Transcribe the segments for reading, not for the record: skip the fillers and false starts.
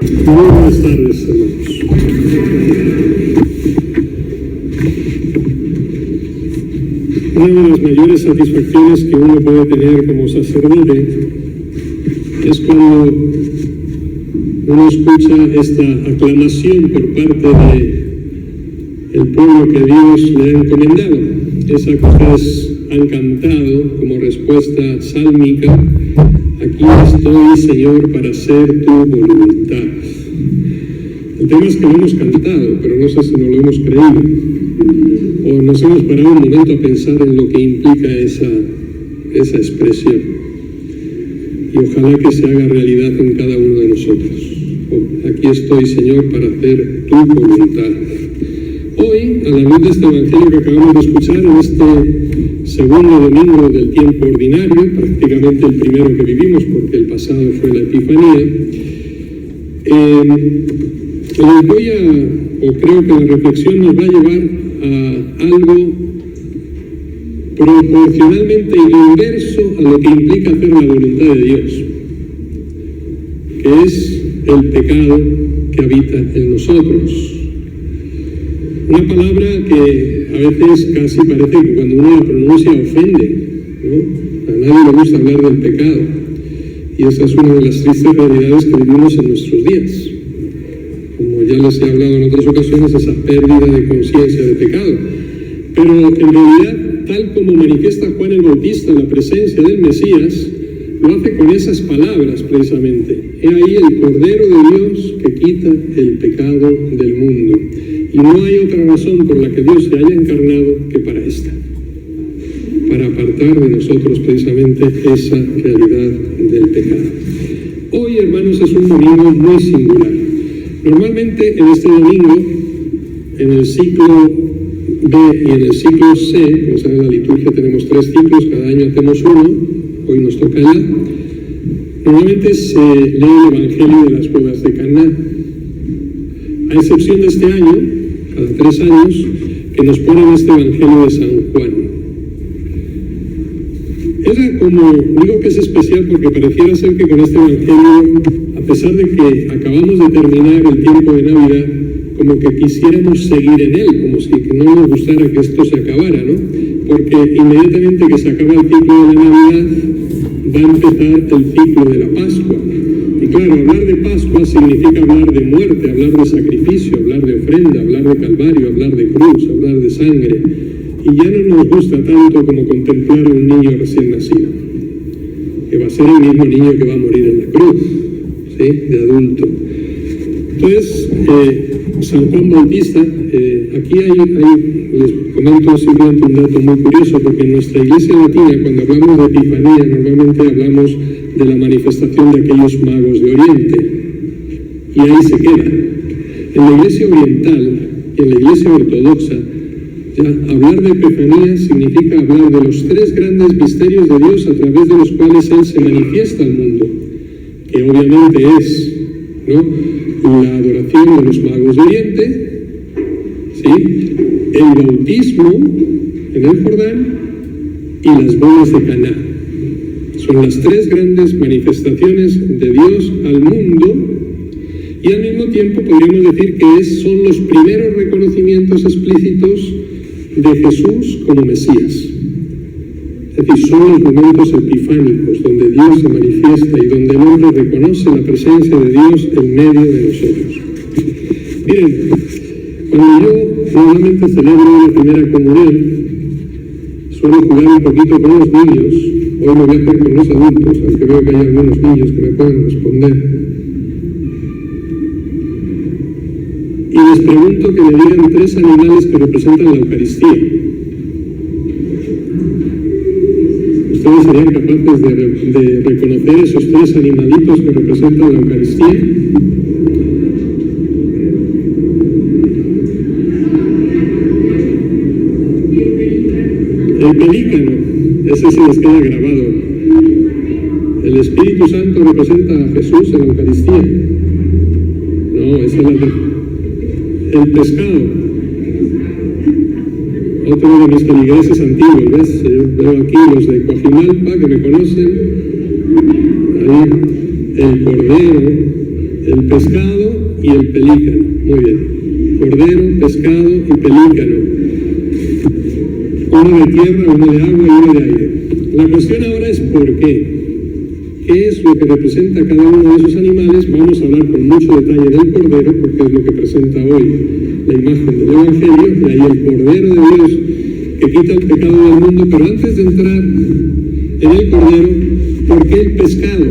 Muy buenas tardes, hermanos. Una de las mayores satisfacciones que uno puede tener como sacerdote es cuando uno escucha esta aclamación por parte del pueblo que Dios le ha encomendado, esa que ustedes han cantado como respuesta sálmica: aquí estoy, Señor, para hacer tu voluntad. El tema es que lo hemos cantado, pero no sé si no lo hemos creído, o nos hemos parado un momento a pensar en lo que implica esa expresión. Y ojalá que se haga realidad en cada uno de nosotros. Aquí estoy, Señor, para hacer tu voluntad. Hoy, a la luz de este evangelio que acabamos de escuchar, en este segundo domingo del tiempo ordinario, prácticamente el primero que vivimos, porque el pasado fue la Epifanía, creo que la reflexión nos va a llevar a algo proporcionalmente inverso a lo que implica hacer la voluntad de Dios, que es el pecado que habita en nosotros. Una palabra que a veces casi parece que cuando uno la pronuncia ofende, ¿no? A nadie le gusta hablar del pecado, y esa es una de las tristes realidades que vivimos en nuestros días. Como ya les he hablado en otras ocasiones, esa pérdida de conciencia de pecado. Pero en realidad, tal como manifiesta Juan el Bautista la presencia del Mesías, lo hace con esas palabras precisamente: he ahí el Cordero de Dios que quita el pecado del mundo. Y no hay otra razón por la que Dios se haya encarnado que para esta, para apartar de nosotros precisamente esa realidad del pecado. Hoy, hermanos, es un domingo muy singular. Normalmente en este domingo, en el ciclo B y en el ciclo C, como saben, en la liturgia tenemos 3 ciclos, cada año hacemos uno, hoy nos toca ya. Normalmente se lee el Evangelio de las bodas de Caná, a excepción de este año, cada 3 años, que nos ponen este Evangelio de San Juan. Digo que es especial porque pareciera ser que con este Evangelio, a pesar de que acabamos de terminar el tiempo de Navidad, como que quisiéramos seguir en él, como si no nos gustara que esto se acabara, ¿no? Porque inmediatamente que se acaba el ciclo de la Navidad, va a empezar el ciclo de la Pascua. Y claro, hablar de Pascua significa hablar de muerte, hablar de sacrificio, hablar de ofrenda, hablar de calvario, hablar de cruz, hablar de sangre. Y ya no nos gusta tanto como contemplar a un niño recién nacido, que va a ser el mismo niño que va a morir en la cruz, ¿sí? De adulto. Entonces, San Juan Bautista, aquí les comento simplemente un dato muy curioso, porque en nuestra iglesia latina, cuando hablamos de Epifanía, normalmente hablamos de la manifestación de aquellos magos de Oriente, y ahí se queda. En la iglesia oriental y en la iglesia ortodoxa, ya hablar de Epifanía significa hablar de los 3 grandes misterios de Dios a través de los cuales Él se manifiesta al mundo, que obviamente es, ¿no?, la adoración de los magos de Oriente, ¿sí?, el bautismo en el Jordán y las bodas de Caná. Son las 3 grandes manifestaciones de Dios al mundo, y al mismo tiempo podríamos decir que son los primeros reconocimientos explícitos de Jesús como Mesías. Es decir, son los momentos epifánicos donde Dios se manifiesta y donde el hombre reconoce la presencia de Dios en medio de nosotros. Miren, cuando yo normalmente celebro la primera comunión, suelo jugar un poquito con los niños. Hoy lo voy a hacer con los adultos, aunque veo que hay algunos niños que me pueden responder. Y les pregunto que me digan 3 animales que representan la Eucaristía. ¿Ustedes serían capaces de reconocer esos 3 animalitos que representan la Eucaristía? El pelícano, ese se les queda grabado. El Espíritu Santo representa a Jesús en la Eucaristía. No, esa es la de... El pescado, otro de mis feligreses antiguos, ¿ves? Yo veo aquí los de Coajimalpa que me conocen, ahí el cordero, el pescado y el pelícano. Muy bien. Cordero, pescado y pelícano. Uno de tierra, uno de agua y uno de aire. La cuestión ahora es ¿por qué? ¿Qué es lo que representa cada uno de esos animales? Vamos a hablar con mucho detalle del cordero, porque es lo que presenta hoy la imagen del Evangelio, y ahí el Cordero de Dios que quita el pecado del mundo. Pero antes de entrar en el cordero, ¿por qué el pescado?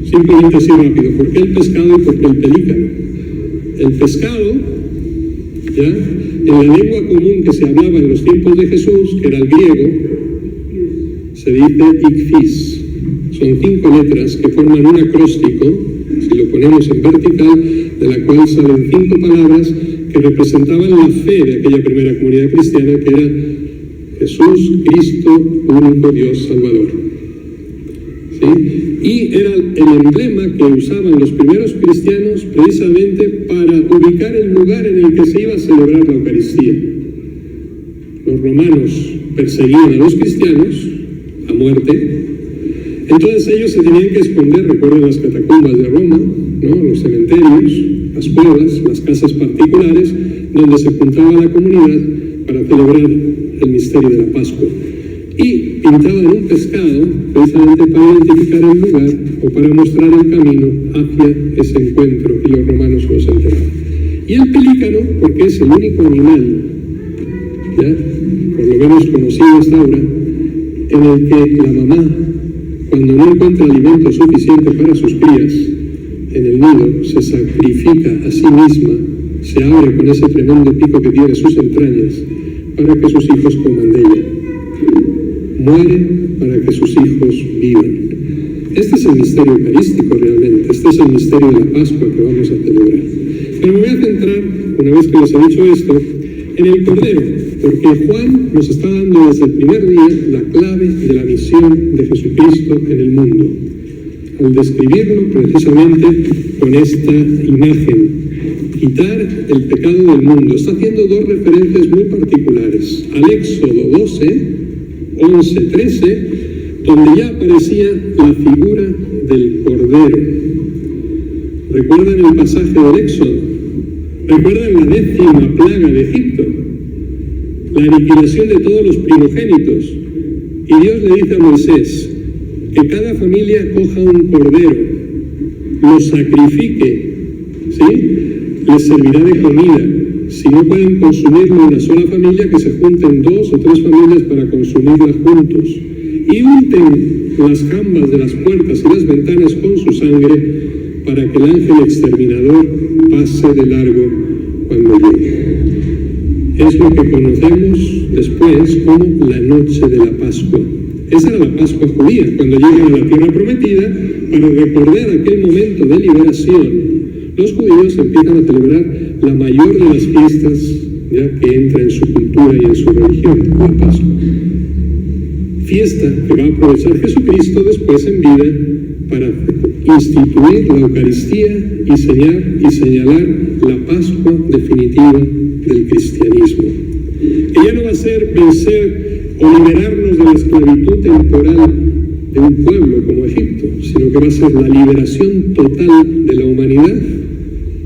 Simplemente así rápido, ¿por qué el pescado y por qué el pelícano? El pescado, ¿ya? En la lengua común que se hablaba en los tiempos de Jesús, que era el griego, se dice ikphis. Son 5 letras que forman un acróstico, si lo ponemos en vertical, de la cual salen 5 palabras que representaban la fe de aquella primera comunidad cristiana, que era Jesús, Cristo, único Dios Salvador. ¿Sí? Y era el emblema que usaban los primeros cristianos precisamente para ubicar el lugar en el que se iba a celebrar la Eucaristía. Los romanos perseguían a los cristianos a muerte, entonces ellos se tenían que esconder. Recuerden las catacumbas de Roma, ¿no? Los cementerios, las cuevas, las casas particulares donde se juntaba la comunidad para celebrar el misterio de la Pascua. Y pintaban un pescado precisamente para identificar el lugar o para mostrar el camino hacia ese encuentro, y los romanos no se enteraban. Y el pelícano, porque es el único animal, ¿ya?, por lo menos conocido hasta ahora, en el que la mamá, cuando no encuentra alimento suficiente para sus crías en el nido, se sacrifica a sí misma, se abre con ese tremendo pico que tiene sus entrañas para que sus hijos coman de ella. Muere para que sus hijos vivan. Este es el misterio eucarístico realmente, este es el misterio de la Pascua que vamos a celebrar. Pero me voy a centrar, una vez que les he dicho esto, en el Cordero, porque Juan nos está dando desde el primer día la clave de la misión de Jesucristo en el mundo, al describirlo precisamente con esta imagen: quitar el pecado del mundo. Está haciendo 2 referencias muy particulares, al Éxodo 12, 11, 13, donde ya aparecía la figura del Cordero. ¿Recuerdan el pasaje del Éxodo? ¿Recuerdan la 10ª plaga de Egipto? La aniquilación de todos los primogénitos. Y Dios le dice a Moisés que cada familia coja un cordero, lo sacrifique, ¿sí? Les servirá de comida. Si no pueden consumirlo una sola familia, que se junten 2 o 3 familias para consumirla juntos. Y unten las jambas de las puertas y las ventanas con su sangre, para que el ángel exterminador pase de largo cuando llegue. Es lo que conocemos después como la noche de la Pascua. Esa era la Pascua judía, cuando llegan a la tierra prometida, para recordar aquel momento de liberación. Los judíos empiezan a celebrar la mayor de las fiestas, ya, que entra en su cultura y en su religión, la Pascua. Fiesta que va a aprovechar Jesucristo después en vida para instituir la Eucaristía y señalar la Pascua definitiva del cristianismo. Que ya no va a ser vencer o liberarnos de la esclavitud temporal de un pueblo como Egipto, sino que va a ser la liberación total de la humanidad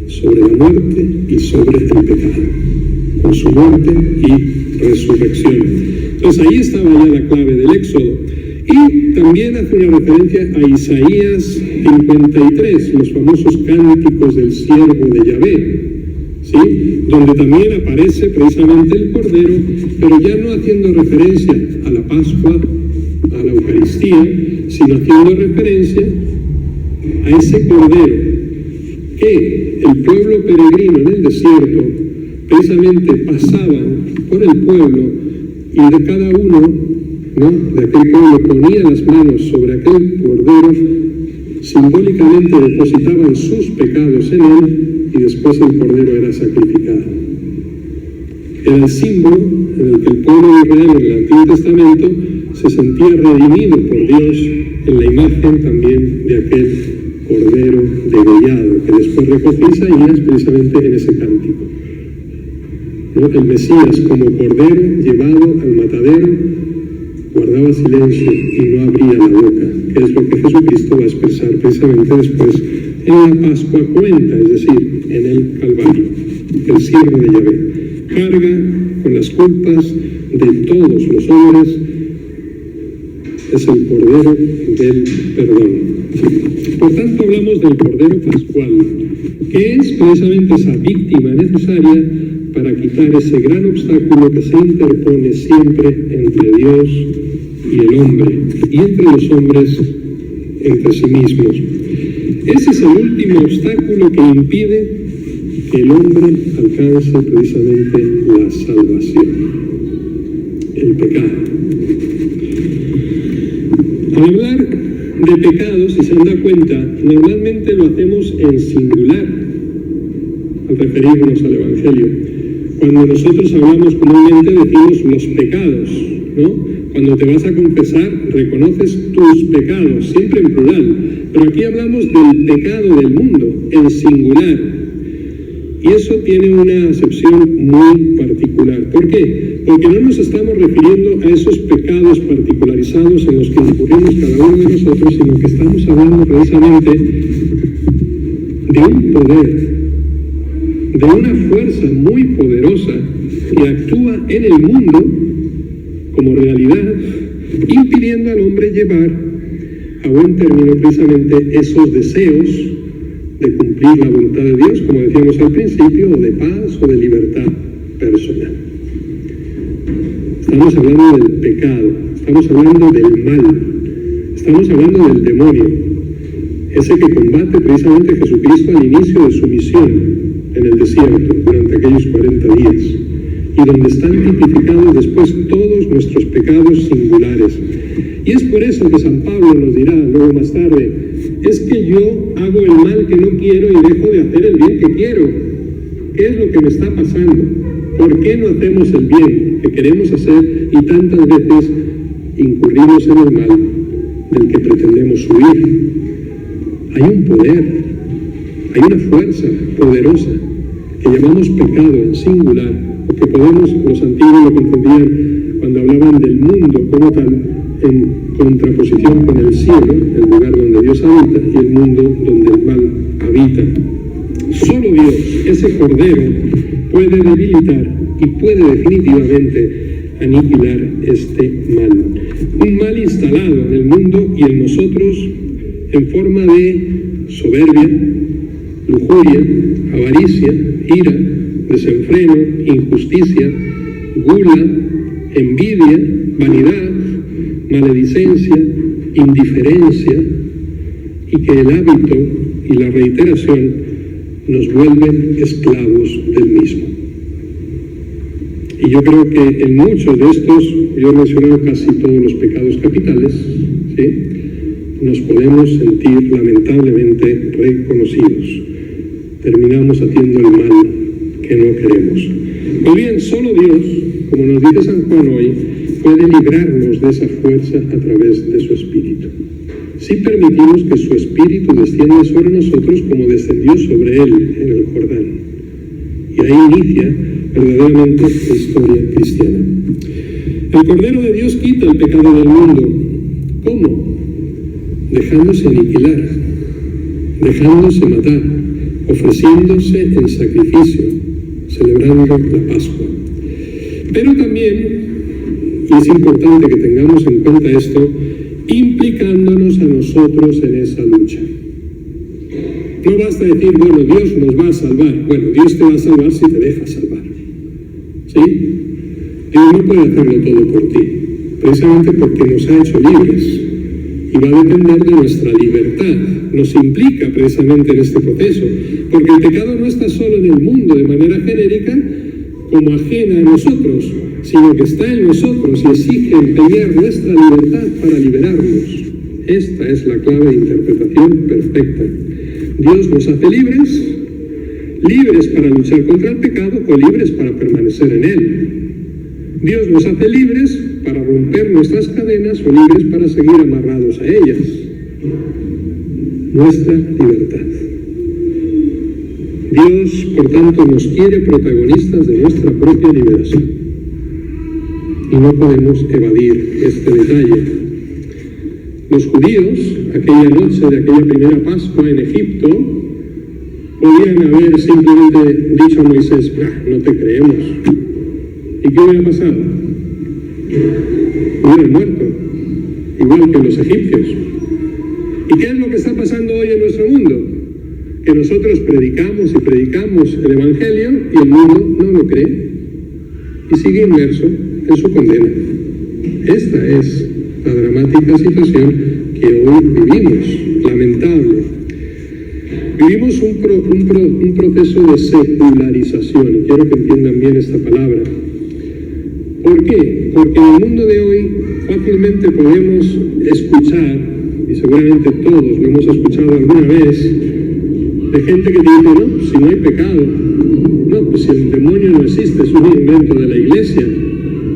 sobre la muerte y sobre el pecado, con su muerte y resurrección. Entonces ahí estaba ya la clave del Éxodo. Y también hace una referencia a Isaías 53, los famosos cánticos del siervo de Yahvé, ¿sí?, donde también aparece precisamente el Cordero, pero ya no haciendo referencia a la Pascua, a la Eucaristía, sino haciendo referencia a ese Cordero que el pueblo peregrino en el desierto precisamente pasaba por el pueblo, y de cada uno, ¿no?, de aquel pueblo ponía las manos sobre aquel Cordero, simbólicamente depositaban sus pecados en él, y después el Cordero era sacrificado. Era el símbolo en el que el pueblo de Israel en el Antiguo Testamento se sentía redimido por Dios, en la imagen también de aquel Cordero degollado, que después recoge Isaías precisamente en ese cántico, ¿no? El Mesías como Cordero llevado al matadero guardaba silencio y no abría la boca, que es lo que Jesucristo va a expresar precisamente después en la Pascua Cruenta, es decir, en el Calvario, el siervo de Yahvé. Carga con las culpas de todos los hombres, es el Cordero del Perdón. Por tanto, hablamos del Cordero Pascual, que es precisamente esa víctima necesaria para quitar ese gran obstáculo que se interpone siempre entre Dios y el hombre, y entre los hombres entre sí mismos. Ese es el último obstáculo que impide que el hombre alcance precisamente la salvación, el pecado. Al hablar de pecados, si se han dado cuenta, normalmente lo hacemos en singular, al referirnos al Evangelio. Cuando nosotros hablamos comúnmente decimos los pecados, ¿no? Cuando te vas a confesar, reconoces tus pecados, siempre en plural. Pero aquí hablamos del pecado del mundo, en singular. Y eso tiene una acepción muy particular. ¿Por qué? Porque no nos estamos refiriendo a esos pecados particularizados en los que incurrimos cada uno de nosotros, sino que estamos hablando precisamente de un poder, de una fuerza muy poderosa que actúa en el mundo como realidad, impidiendo al hombre llevar a buen término precisamente esos deseos de cumplir la voluntad de Dios, como decíamos al principio, o de paz o de libertad personal. Estamos hablando del pecado, estamos hablando del mal, estamos hablando del demonio, ese que combate precisamente Jesucristo al inicio de su misión en el desierto durante aquellos 40 días, y donde están tipificados después todos nuestros pecados singulares. Y es por eso que San Pablo nos dirá luego más tarde: es que yo hago el mal que no quiero y dejo de hacer el bien que quiero. ¿Qué es lo que me está pasando? ¿Por qué no hacemos el bien que queremos hacer y tantas veces incurrimos en el mal del que pretendemos huir? Hay un poder, hay una fuerza poderosa que llamamos pecado en singular, o que podemos, los antiguos lo comprendían cuando hablaban del mundo como tal, en contraposición con el cielo, el lugar donde Dios habita, y el mundo donde el mal habita. Solo Dios, ese Cordero, puede debilitar y puede definitivamente aniquilar este mal. Un mal instalado en el mundo y en nosotros en forma de soberbia, lujuria, avaricia, ira, desenfreno, injusticia, gula, envidia, vanidad, maledicencia, indiferencia, y que el hábito y la reiteración nos vuelven esclavos del mismo. Y yo creo que en muchos de estos, yo he mencionado casi todos los pecados capitales, ¿sí?, nos podemos sentir lamentablemente reconocidos. Terminamos haciendo el mal que no queremos. Pues bien, solo Dios, como nos dice San Juan hoy, puede librarnos de esa fuerza a través de su Espíritu. Si permitimos que su Espíritu descienda sobre nosotros como descendió sobre él en el Jordán. Y ahí inicia verdaderamente la historia cristiana. El Cordero de Dios quita el pecado del mundo. ¿Cómo? Dejándose aniquilar, dejándose matar, ofreciéndose en sacrificio, celebrando la Pascua. Pero también, y es importante que tengamos en cuenta esto, implicándonos a nosotros en esa lucha. No basta decir, bueno, Dios nos va a salvar. Bueno, Dios te va a salvar si te deja salvar. ¿Sí? Dios no puede hacerlo todo por ti, precisamente porque nos ha hecho libres. Y va a depender de nuestra libertad. Nos implica precisamente en este proceso, porque el pecado no está solo en el mundo de manera genérica, como ajena a nosotros, sino que está en nosotros y exige empeñar nuestra libertad para liberarnos. Esta es la clave de interpretación perfecta. Dios nos hace libres, libres para luchar contra el pecado o libres para permanecer en él. Dios nos hace libres para romper nuestras cadenas o libres para seguir amarrados a ellas. Nuestra libertad. Dios, por tanto, nos quiere protagonistas de nuestra propia liberación. y no podemos evadir este detalle. Los judíos, aquella noche de aquella primera Pascua en Egipto, podían haber simplemente dicho a Moisés: no te creemos. ¿Y qué hubiera pasado? Hubieran muerto, igual que los egipcios. ¿Y qué es lo que está pasando hoy en nuestro mundo? Que nosotros predicamos y predicamos el Evangelio y el mundo no lo cree y sigue inmerso en su condena. Esta es la dramática situación que hoy vivimos, lamentable. Vivimos un proceso de secularización, y quiero que entiendan bien esta palabra. ¿Por qué? Porque en el mundo de hoy fácilmente podemos escuchar, y seguramente todos lo hemos escuchado alguna vez, de gente que dice: no, si no hay pecado, no, pues si el demonio no existe, es un invento de la iglesia,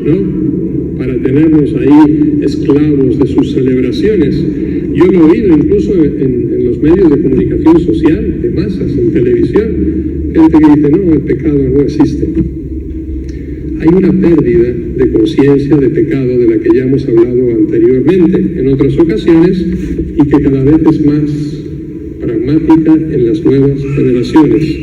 ¿no? Para tenernos ahí esclavos de sus celebraciones. Yo lo he oído incluso en los medios de comunicación social, de masas, en televisión, gente que dice: no, el pecado no existe. Hay una pérdida de conciencia de pecado de la que ya hemos hablado anteriormente en otras ocasiones y que cada vez es más pragmática en las nuevas generaciones.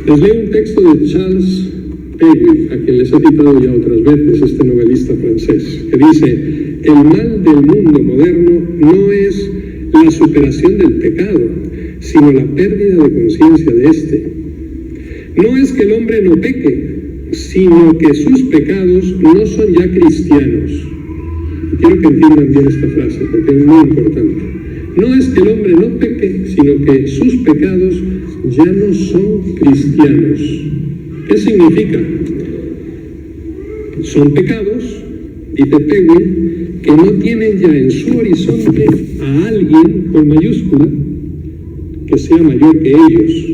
Les leo un texto de Charles Péguy, a quien les he citado ya otras veces, este novelista francés, que dice: el mal del mundo moderno no es la superación del pecado, sino la pérdida de conciencia de este. No es que el hombre no peque, sino que sus pecados no son ya cristianos. Y quiero que entiendan bien esta frase, porque es muy importante. No es que el hombre no peque, sino que sus pecados ya no son cristianos. ¿Qué significa? Son pecados, dice Péguy, que no tienen ya en su horizonte a alguien con mayúscula que sea mayor que ellos,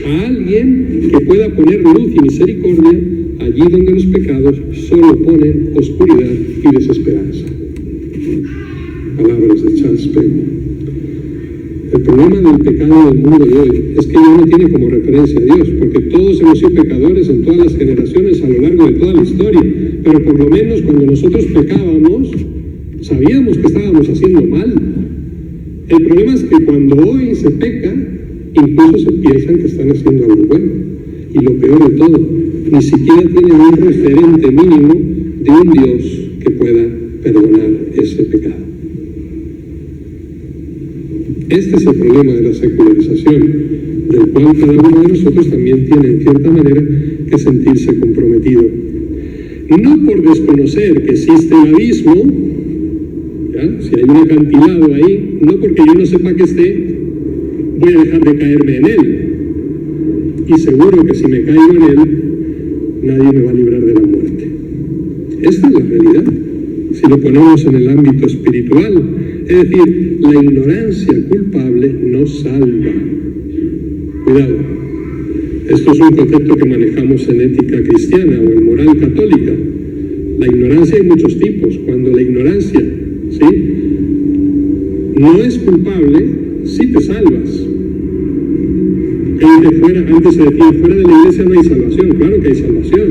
a alguien que pueda poner luz y misericordia allí donde los pecados solo ponen oscuridad y desesperanza. Palabras de Charles Péguy. El problema del pecado del mundo de hoy es que ya no tiene como referencia a Dios, porque todos hemos sido pecadores en todas las generaciones a lo largo de toda la historia, pero por lo menos cuando nosotros pecábamos, sabíamos que estábamos haciendo mal. El problema es que cuando hoy se peca, incluso se piensan que están haciendo algo bueno. Y lo peor de todo, ni siquiera tienen un referente mínimo de un Dios que pueda perdonar ese pecado. Este es el problema de la secularización, del cual cada uno de nosotros también tiene, en cierta manera, que sentirse comprometido. No por desconocer que existe el abismo, ¿ya? Si hay un acantilado ahí, no porque yo no sepa que esté, voy a dejar de caerme en él. Y seguro que si me caigo en él, nadie me va a librar de la muerte. Esta es la realidad, si lo ponemos en el ámbito espiritual. Es decir, la ignorancia culpable no salva. Cuidado, esto es un concepto que manejamos en ética cristiana o en moral católica. La ignorancia hay muchos tipos. Cuando la ignorancia, ¿sí?, no es culpable, sí te salvas. Antes se decía, fuera de la iglesia no hay salvación. Claro que hay salvación,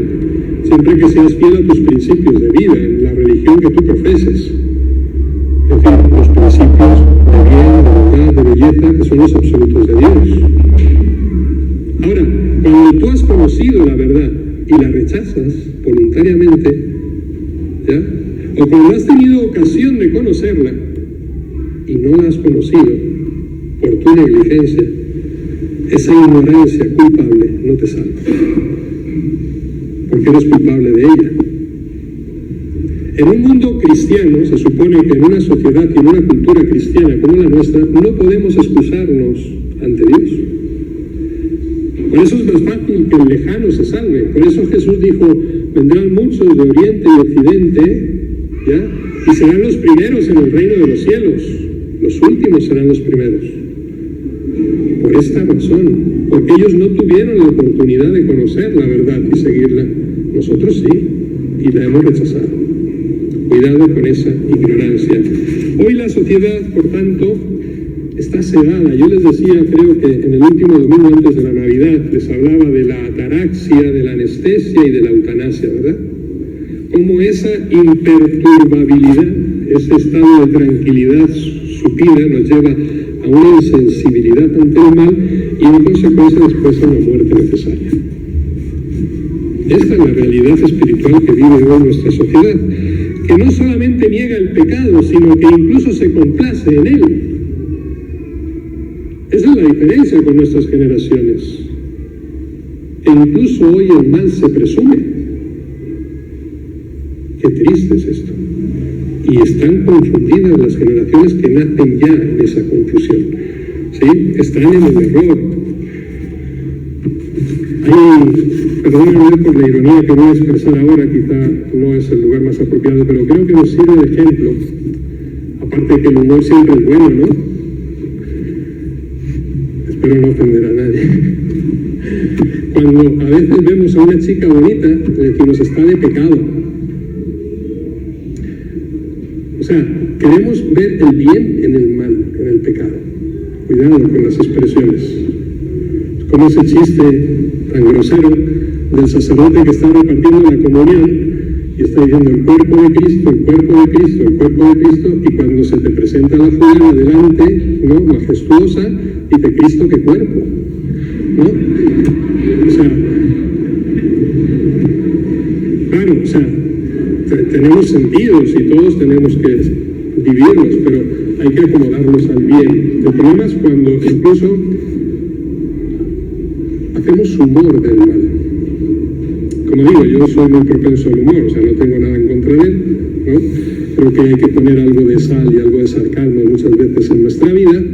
siempre que seas fiel a tus principios de vida, en la religión que tú profeses. Es decir, los principios de bien, de verdad, de belleza, que son los absolutos de Dios. Ahora, cuando tú has conocido la verdad y la rechazas voluntariamente, ¿ya?, o cuando has tenido ocasión de conocerla y no la has conocido por tu negligencia, esa ignorancia culpable no te salva, porque eres culpable de ella. En un mundo cristiano, se supone que en una sociedad y en una cultura cristiana como la nuestra, no podemos excusarnos ante Dios. Por eso es más fácil que el lejano se salve. Por eso Jesús dijo: vendrán muchos de oriente y occidente, ¿ya?, y serán los primeros en el reino de los cielos. Los últimos serán los primeros. Por esta razón, porque ellos no tuvieron la oportunidad de conocer la verdad y seguirla. Nosotros sí, y la hemos rechazado. Cuidado con esa ignorancia. Hoy la sociedad, por tanto, está cegada. Yo les decía, creo que en el último domingo antes de la Navidad, les hablaba de la ataraxia, de la anestesia y de la eutanasia, ¿verdad? Cómo cómo esa imperturbabilidad, ese estado de tranquilidad supina nos lleva a una insensibilidad ante el mal y en consecuencia después a una muerte necesaria. Esta es la realidad espiritual que vive hoy nuestra sociedad, que no solamente niega el pecado, sino que incluso se complace en él. Esa es la diferencia con nuestras generaciones. E incluso hoy el mal se presume. Qué triste es esto. Y están confundidas las generaciones que nacen ya en esa confusión. ¿Sí? Están en el error. Perdónenme por la ironía que voy a expresar ahora, quizá no es el lugar más apropiado, pero creo que nos sirve de ejemplo. Aparte de que el humor siempre es bueno, ¿no? Espero no ofender a nadie. Cuando a veces vemos a una chica bonita, le decimos está de pecado. O sea, queremos ver el bien en el mal, en el pecado. Cuidado con las expresiones. Es como ese chiste tan grosero del sacerdote que está repartiendo la comunión y está diciendo el cuerpo de Cristo, el cuerpo de Cristo, el cuerpo de Cristo, y cuando se te presenta la fulana delante, ¿no?, majestuosa, dice Cristo, ¿qué cuerpo? ¿No? O sea, claro, o sea, tenemos sentidos y todos tenemos que vivirlos, pero hay que acomodarlos al bien. El problema es cuando incluso hacemos humor del mal. Como digo, yo soy muy propenso al humor, o sea, no tengo nada en contra de él, ¿no? Creo que hay que poner algo de sal y algo de sarcasmo muchas veces en nuestra vida,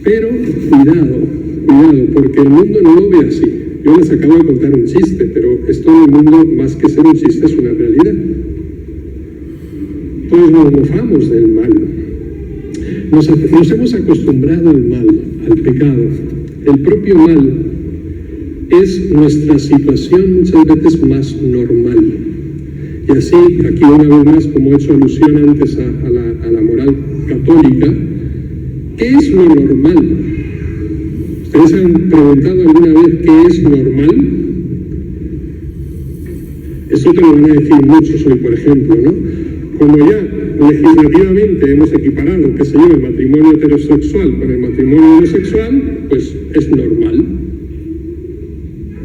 pero cuidado, porque el mundo no lo ve así. Yo les acabo de contar un chiste, pero esto en el mundo, más que ser un chiste, es una realidad. Pues nos mofamos del mal. Nos hemos acostumbrado al mal, al pecado. El propio mal es nuestra situación muchas veces más normal. Y así, aquí una vez más, como he hecho alusión antes a la moral católica, ¿qué es lo normal? ¿Ustedes han preguntado alguna vez qué es normal? Esto te lo van a decir muchos hoy, por ejemplo, ¿no? Como ya legislativamente hemos equiparado, qué sé yo, el matrimonio heterosexual con el matrimonio homosexual, pues es normal,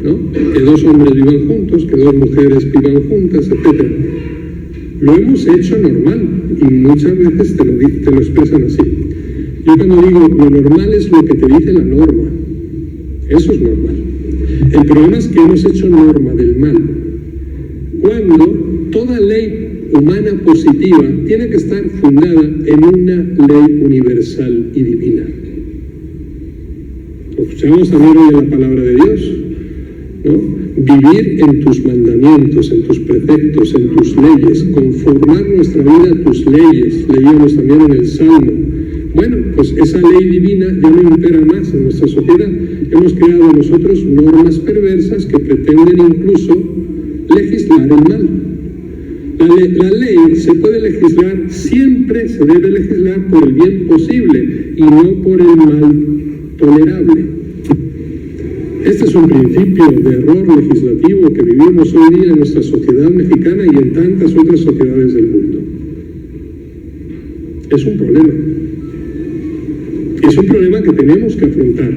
¿no? Que dos hombres vivan juntos, que dos mujeres vivan juntas, etc. Lo hemos hecho normal y muchas veces te lo expresan así. Yo cuando digo lo normal es lo que te dice la norma. Eso es normal. El problema es que hemos hecho norma del mal. Cuando toda ley humana positiva tiene que estar fundada en una ley universal y divina. Escuchamos también hoy en la palabra de Dios, ¿no? Vivir en tus mandamientos, en tus preceptos, en tus leyes, conformar nuestra vida a tus leyes, leíamos también en el Salmo. Bueno, pues esa ley divina ya no impera más en nuestra sociedad. Hemos creado nosotros normas perversas que pretenden incluso legislar el mal. La ley se puede legislar, siempre se debe legislar por el bien posible y no por el mal tolerable. Este es un principio de error legislativo que vivimos hoy día en nuestra sociedad mexicana y en tantas otras sociedades del mundo. Es un problema. Es un problema que tenemos que afrontar.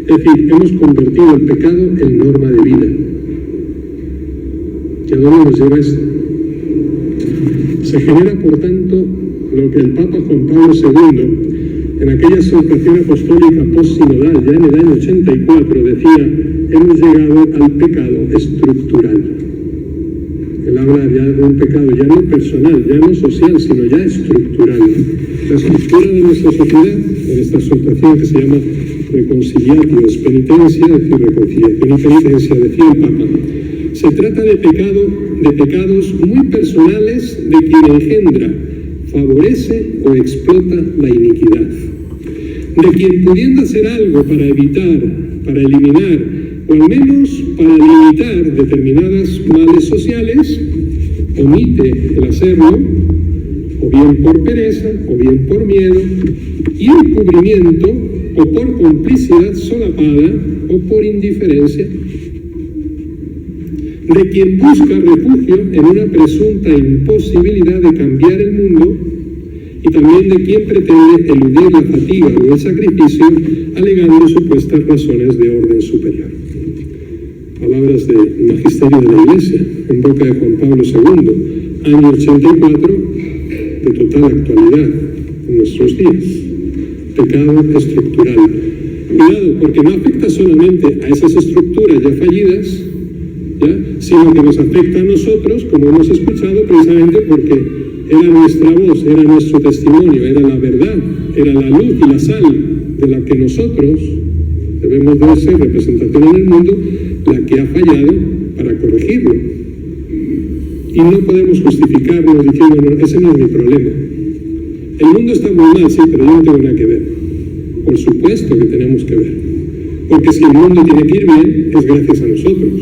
Es decir, hemos convertido el pecado en norma de vida. ¿Y a dónde nos lleva esto? Se genera, por tanto, lo que el Papa Juan Pablo II, en aquella exhortación apostólica post-sinodal, ya en el año 84, decía, hemos llegado al pecado estructural. Él habla ya de un pecado ya no personal, ya no social, sino ya estructural. La estructura de nuestra sociedad, en esta exhortación que se llama reconciliatio, es penitencia, es decir, reconciliación y penitencia, decía el Papa, se trata de pecados muy personales de quien engendra, favorece o explota la iniquidad. De quien pudiendo hacer algo para evitar, para eliminar, o al menos para limitar determinadas males sociales, omite el hacerlo, o bien por pereza, o bien por miedo, y encubrimiento, o por complicidad solapada, o por indiferencia. de quien busca refugio en una presunta imposibilidad de cambiar el mundo, y también de quien pretende eludir la fatiga o el sacrificio, alegando supuestas razones de orden superior. Palabras del magisterio de la Iglesia, en boca de Juan Pablo II, año 84, de total actualidad en nuestros días. Pecado estructural. Cuidado, porque no afecta solamente a esas estructuras ya fallidas, sino que nos afecta a nosotros, como hemos escuchado, precisamente porque era nuestra voz, era nuestro testimonio, era la verdad, era la luz y la sal de la que nosotros debemos de ser representación en el mundo, la que ha fallado para corregirlo. Y no podemos justificarnos diciendo, no, ese no es mi problema. El mundo está muy mal, sí, pero yo no tengo nada que ver. Por supuesto que tenemos que ver. Porque si el mundo tiene que ir bien, es gracias a nosotros.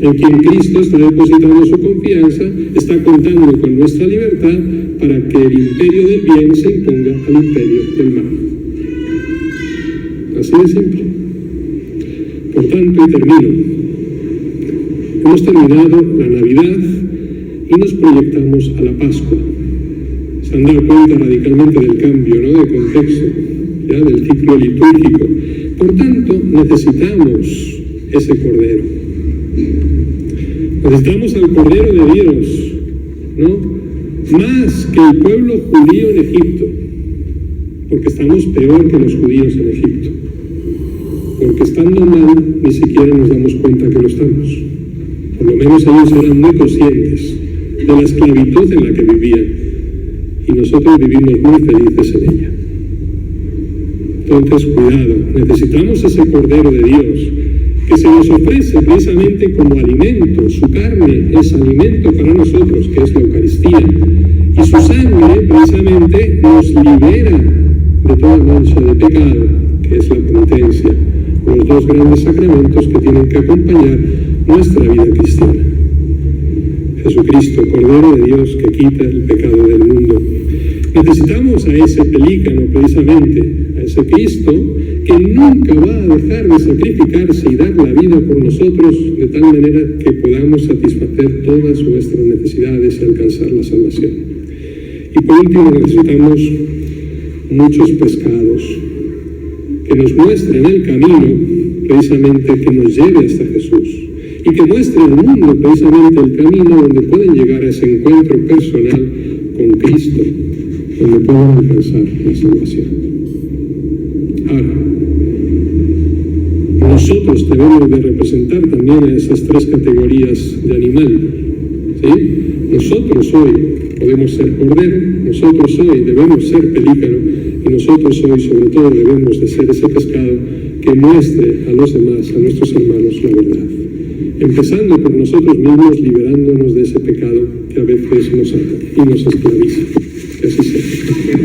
En quien Cristo está depositando su confianza, está contando con nuestra libertad para que el imperio del bien se imponga al imperio del mal. Así de simple. Por tanto, y termino, hemos terminado la Navidad y nos proyectamos a la Pascua. Se han dado cuenta radicalmente del cambio, ¿no?, de contexto, ya del ciclo litúrgico. Por tanto, necesitamos ese Cordero. Necesitamos al Cordero de Dios, ¿no?, más que el pueblo judío en Egipto, porque estamos peor que los judíos en Egipto. Porque estando mal, ni siquiera nos damos cuenta que lo estamos. Por lo menos ellos eran muy conscientes de la esclavitud en la que vivían, y nosotros vivimos muy felices en ella. Entonces, cuidado, necesitamos ese Cordero de Dios, que se nos ofrece precisamente como alimento. Su carne es alimento para nosotros, que es la Eucaristía, y su sangre precisamente nos libera de toda mancha de pecado, que es la penitencia, los dos grandes sacramentos que tienen que acompañar nuestra vida cristiana. Jesucristo, Cordero de Dios, que quita el pecado del mundo. Necesitamos a ese pelícano precisamente, a ese Cristo que nunca va a dejar de sacrificarse y dar la vida por nosotros, de tal manera que podamos satisfacer todas nuestras necesidades y alcanzar la salvación. Y por último, necesitamos muchos pescados que nos muestren el camino, precisamente que nos lleve hasta Jesús, y que muestre al mundo precisamente el camino donde pueden llegar a ese encuentro personal con Cristo, donde puedan alcanzar la salvación. Ahora, nosotros debemos de representar también a esas tres categorías de animal, ¿sí? Nosotros hoy podemos ser cordero, nosotros hoy debemos ser pelícano, y nosotros hoy sobre todo debemos de ser ese pescado que muestre a los demás, a nuestros hermanos, la verdad. Empezando por nosotros mismos, liberándonos de ese pecado que a veces nos ata y nos esclaviza. Que así sea.